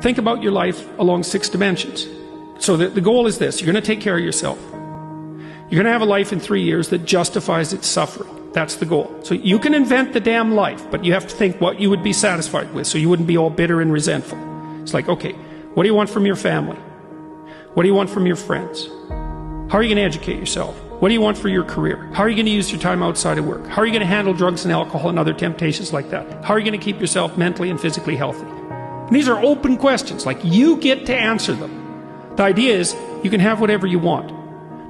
Think about your life along 6 dimensions. So the goal is this: you're going to take care of yourself. You're going to have a life in 3 years that justifies its suffering. That's the goal. So you can invent the damn life, but you have to think what you would be satisfied with, so you wouldn't be all bitter and resentful. It's like, okay, what do you want from your family? What do you want from your friends? How are you going to educate yourself? What do you want for your career? How are you going to use your time outside of work? How are you going to handle drugs and alcohol and other temptations like that? How are you going to keep yourself mentally and physically healthy? And these are open questions, like you get to answer them. The idea is you can have whatever you want,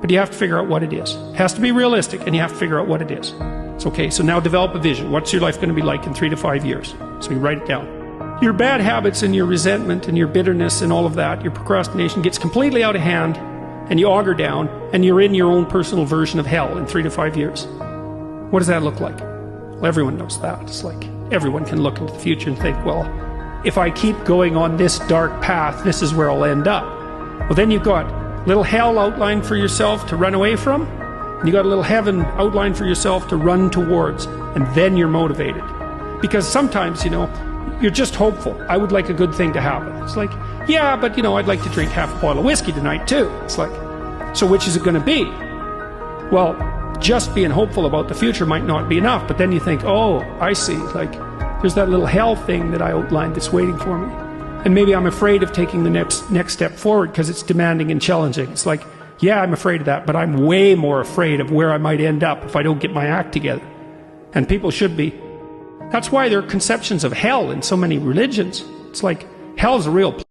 but you have to figure out what it is. It has to be realistic, and you have to figure out what it is. It's okay, so now develop a vision. What's your life going to be like in 3 to 5 years? So you write it down. Your bad habits and your resentment and your bitterness and all of that, your procrastination gets completely out of hand, and you auger down, and you're in your own personal version of hell in 3 to 5 years. What does that look like? Well, everyone knows that. It's like everyone can look into the future and think, well, if I keep going on this dark path, this is where I'll end up. Well, then you've got little hell outlined for yourself to run away from, and you got a little heaven outlined for yourself to run towards, and then you're motivated. Because sometimes, you're just hopeful. I would like a good thing to happen. It's like, yeah, but I'd like to drink half a bottle of whiskey tonight too. It's like, so which is it going to be? Well, just being hopeful about the future might not be enough, but then you think, oh, I see, like, there's that little hell thing that I outlined that's waiting for me. And maybe I'm afraid of taking the next step forward because it's demanding and challenging. It's like, yeah, I'm afraid of that, but I'm way more afraid of where I might end up if I don't get my act together. And people should be. That's why there are conceptions of hell in so many religions. It's like, hell's a real place.